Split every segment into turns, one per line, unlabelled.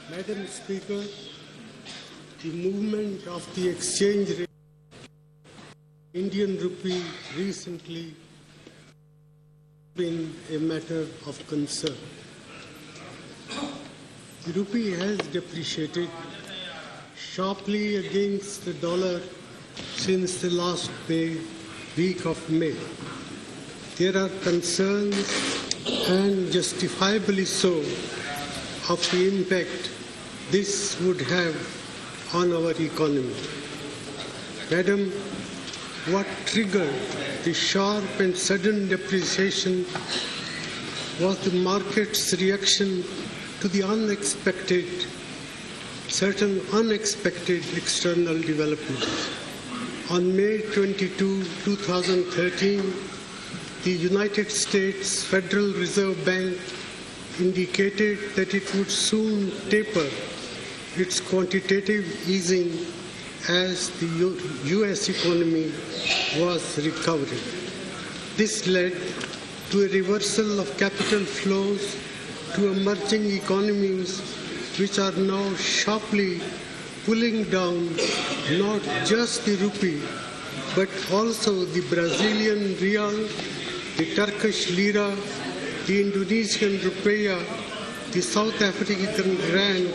Madam Speaker, the movement of the exchange rate Indian rupee recently been a matter of concern. The rupee has depreciated sharply against the dollar since the last week of May. There are concerns, and justifiably so, of the impact this would have on our economy. Madam, what triggered the sharp and sudden depreciation was the market's reaction to the certain unexpected external developments. On May 22, 2013, the United States Federal Reserve Bank indicated that it would soon taper its quantitative easing as the U.S. economy was recovering. This led to a reversal of capital flows to emerging economies, which are now sharply pulling down not just the rupee, but also the Brazilian real, the Turkish lira, the Indonesian rupiah, the South African rand,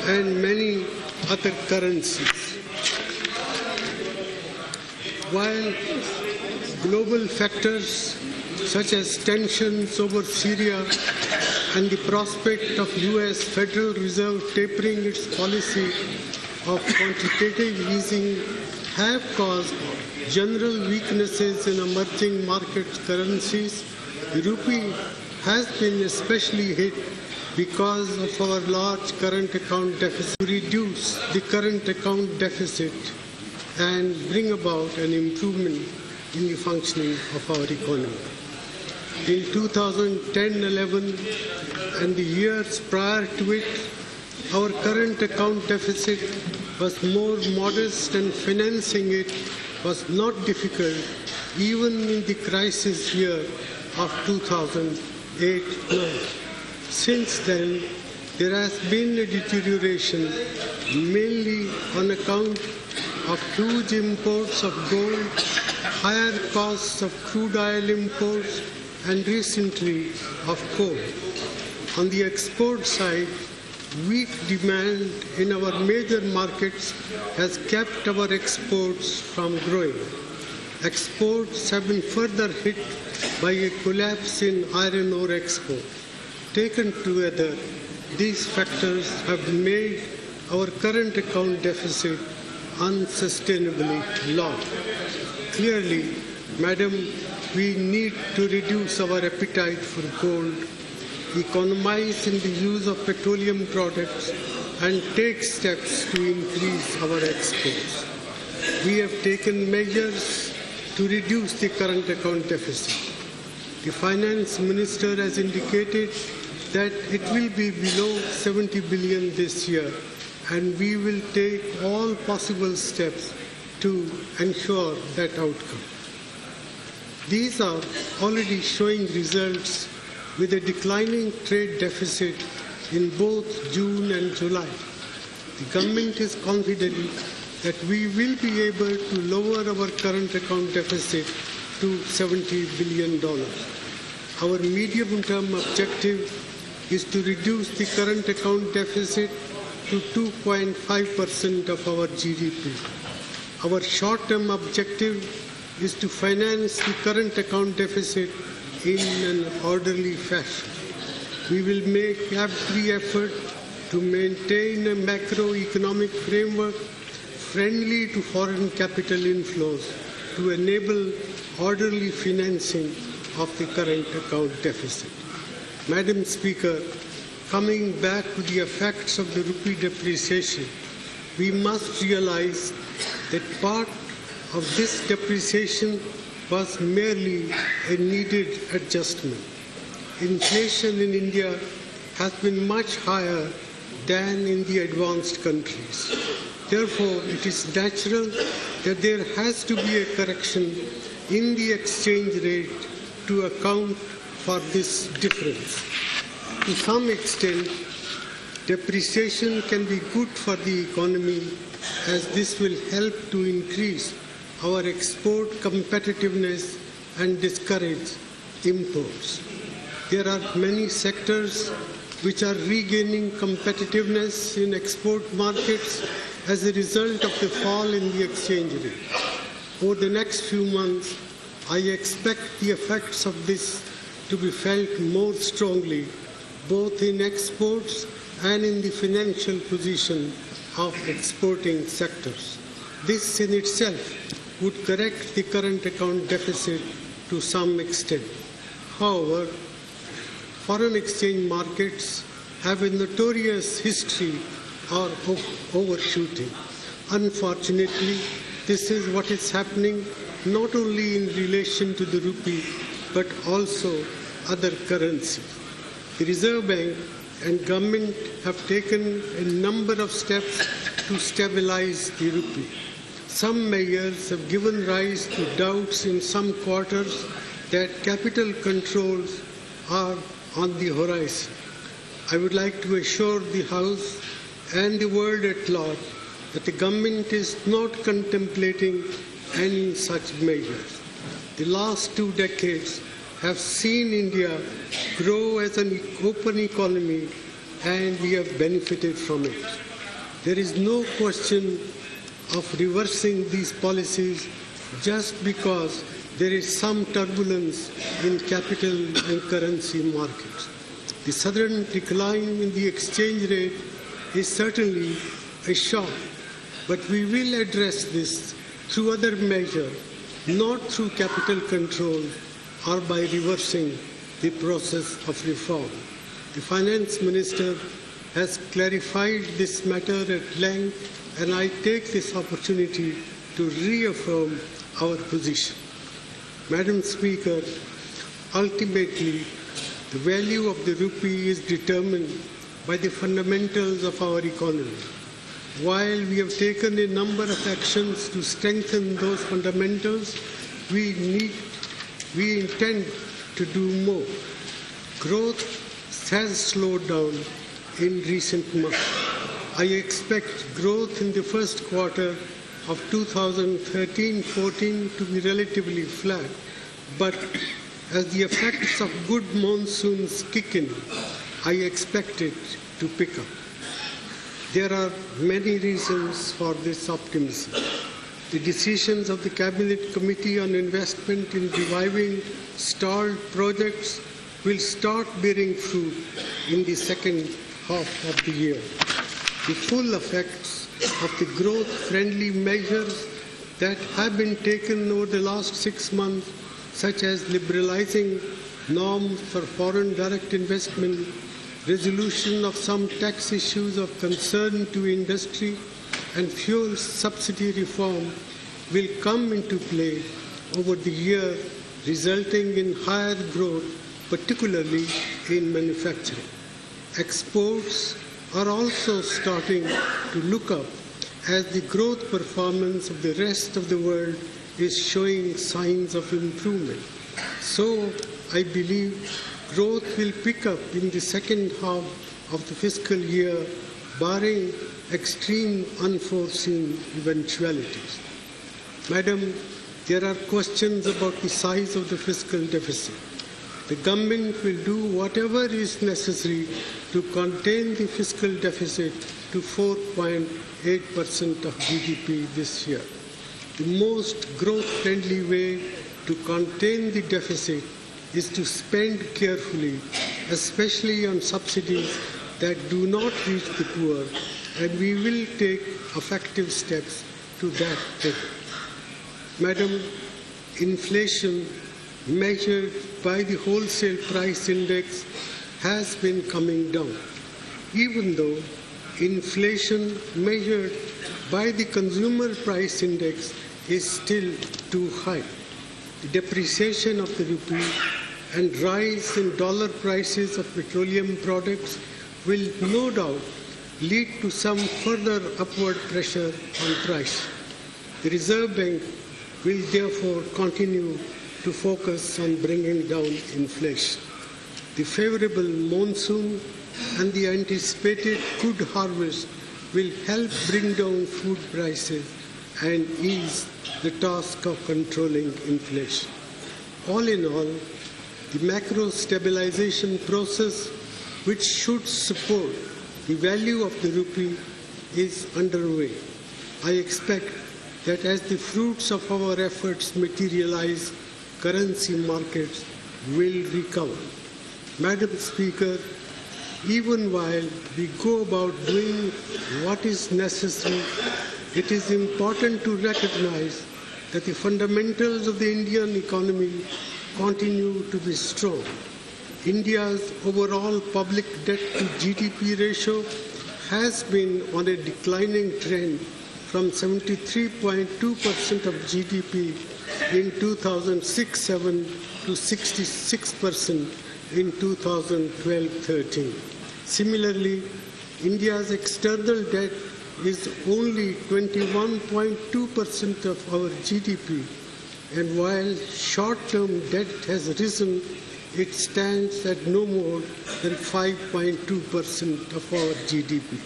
and many other currencies. While global factors such as tensions over Syria and the prospect of U.S. Federal Reserve tapering its policy of quantitative easing have caused general weaknesses in emerging market currencies, the rupee has been especially hit because of our large current account deficit. To reduce the current account deficit and bring about an improvement in the functioning of our economy. In 2010-11 and the years prior to it, our current account deficit was more modest and financing it was not difficult even in the crisis year of 2008-9. Since then, there has been a deterioration mainly on account of huge imports of gold, higher costs of crude oil imports, and recently of coal. On the export side, weak demand in our major markets has kept our exports from growing. Exports have been further hit by a collapse in iron ore exports. Taken together, these factors have made our current account deficit unsustainably large. Clearly, Madam, we need to reduce our appetite for gold, economize in the use of petroleum products, and take steps to increase our exports. We have taken measures to reduce the current account deficit. The Finance Minister has indicated that it will be below 70 billion this year, and we will take all possible steps to ensure that outcome. These are already showing results with a declining trade deficit in both June and July. The government is confident that we will be able to lower our current account deficit to $70 billion. Our medium-term objective is to reduce the current account deficit to 2.5% of our GDP. Our short-term objective is to finance the current account deficit in an orderly fashion. We will make every effort to maintain a macroeconomic framework friendly to foreign capital inflows to enable orderly financing of the current account deficit. Madam Speaker, coming back to the effects of the rupee depreciation, we must realize that part of this depreciation was merely a needed adjustment. Inflation in India has been much higher than in the advanced countries. Therefore, it is natural that there has to be a correction in the exchange rate to account for this difference. To some extent, Depreciation can be good for the economy as this will help to increase our export competitiveness and discourage imports. There are many sectors which are regaining competitiveness in export markets as a result of the fall in the exchange rate. Over the next few months, I expect the effects of this to be felt more strongly, both in exports and in the financial position of exporting sectors. This in itself would correct the current account deficit to some extent. However, foreign exchange markets have a notorious history of overshooting. Unfortunately, this is what is happening not only in relation to the rupee but also other currencies. The Reserve Bank and government have taken a number of steps to stabilize the rupee. Some measures have given rise to doubts in some quarters that capital controls are on the horizon. I would like to assure the House and the world at large that the government is not contemplating any such measures. The last 2 decades have seen India grow as an open economy and we have benefited from it. There is no question of reversing these policies just because there is some turbulence in capital and currency markets. The sudden decline in the exchange rate is certainly a shock, but we will address this through other measures, not through capital control or by reversing the process of reform. The Finance Minister has clarified this matter at length, and I take this opportunity to reaffirm our position. Madam Speaker, ultimately, the value of the rupee is determined by the fundamentals of our economy. While we have taken a number of actions to strengthen those fundamentals, we intend to do more. Growth has slowed down in recent months. I expect growth in the first quarter of 2013-14 to be relatively flat, but as the effects of good monsoons kick in, I expect it to pick up. There are many reasons for this optimism. The decisions of the Cabinet Committee on Investment in reviving stalled projects will start bearing fruit in the second half of the year. The full effects of the growth-friendly measures that have been taken over the last 6 months, such as liberalizing norms for foreign direct investment, resolution of some tax issues of concern to industry, and fuel subsidy reform will come into play over the year, resulting in higher growth, particularly in manufacturing. Exports are also starting to look up as the growth performance of the rest of the world is showing signs of improvement. So, I believe growth will pick up in the second half of the fiscal year, barring extreme unforeseen eventualities. Madam, there are questions about the size of the fiscal deficit. The government will do whatever is necessary to contain the fiscal deficit to 4.8% of GDP this year. The most growth-friendly way to contain the deficit is to spend carefully, especially on subsidies that do not reach the poor, and we will take effective steps to that end. Madam, inflation measured by the wholesale price index has been coming down, even though inflation measured by the consumer price index is still too high. The depreciation of the rupee and rise in dollar prices of petroleum products will no doubt lead to some further upward pressure on price. The Reserve Bank will therefore continue to focus on bringing down inflation. The favorable monsoon and the anticipated good harvest will help bring down food prices and ease the task of controlling inflation. All in all, the macro stabilization process, which should support the value of the rupee, is underway. I expect that as the fruits of our efforts materialize, currency markets will recover. Madam Speaker, even while we go about doing what is necessary, it is important to recognize that the fundamentals of the Indian economy continue to be strong. India's overall public debt to GDP ratio has been on a declining trend from 73.2% of GDP in 2006-07 to 66% in 2012-13. Similarly, India's external debt is only 21.2% of our GDP, and while short-term debt has risen, it stands at no more than 5.2% of our GDP.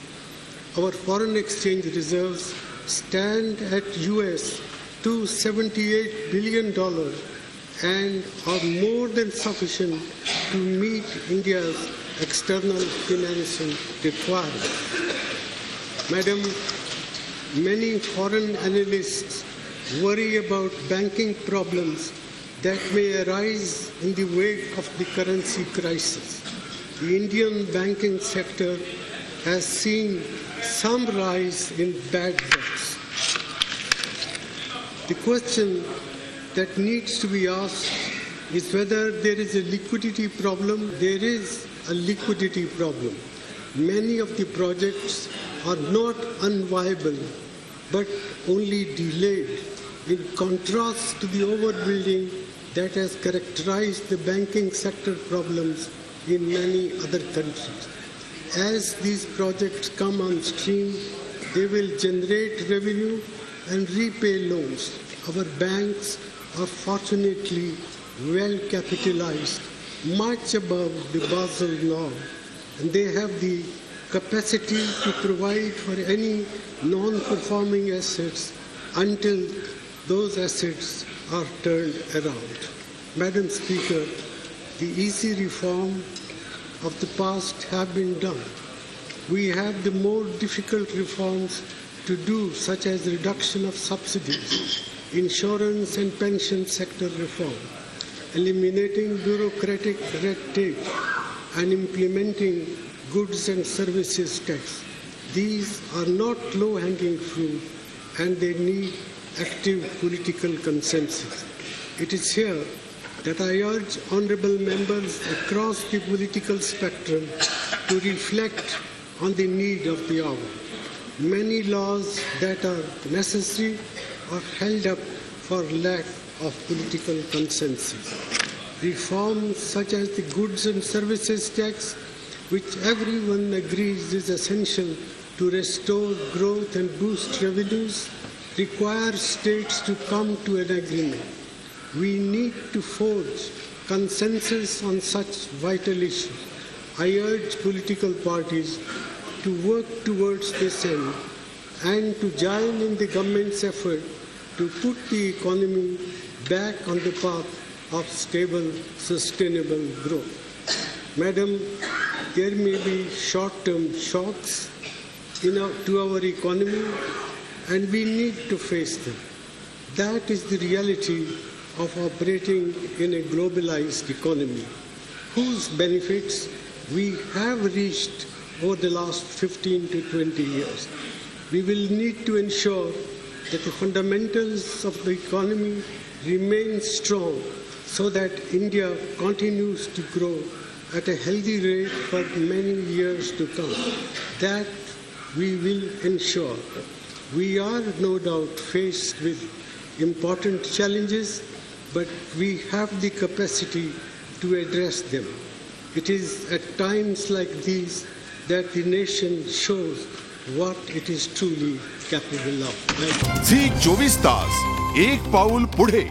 Our foreign exchange reserves stand at $278 billion and are more than sufficient to meet India's external financing requirements. Madam, many foreign analysts worry about banking problems that may arise in the wake of the currency crisis. The Indian banking sector has seen some rise in bad debts. The question that needs to be asked is whether there is a liquidity problem. There is a liquidity problem. Many of the projects are not unviable, but only delayed, in contrast to the overbuilding that has characterized the banking sector problems in many other countries. As these projects come on stream, they will generate revenue and repay loans. Our banks are fortunately well capitalized, much above the Basel norm, and they have the capacity to provide for any non-performing assets until those assets are turned around. Madam Speaker, the easy reform of the past have been done. We have the more difficult reforms to do, such as reduction of subsidies, insurance and pension sector reform, eliminating bureaucratic red tape, and implementing goods and services tax. These are not low-hanging fruit, and they need active political consensus. It is here that I urge honourable members across the political spectrum to reflect on the need of the hour. Many laws that are necessary are held up for lack of political consensus. Reforms such as the goods and services tax, which everyone agrees is essential to restore growth and boost revenues, require states to come to an agreement. We need to forge consensus on such vital issues. I urge political parties to work towards this end and to join in the government's effort to put the economy back on the path of stable, sustainable growth. Madam, there may be short-term shocks to our economy, and we need to face them. That is the reality of operating in a globalized economy, whose benefits we have reached over the last 15 to 20 years. We will need to ensure that the fundamentals of the economy remain strong so that India continues to grow at a healthy rate for many years to come. That we will ensure. We are no doubt faced with important challenges, but we have the capacity to address them. It is at times like these that the nation shows what it is truly capable of.
Zee24 तास, एक पाऊल पुढे.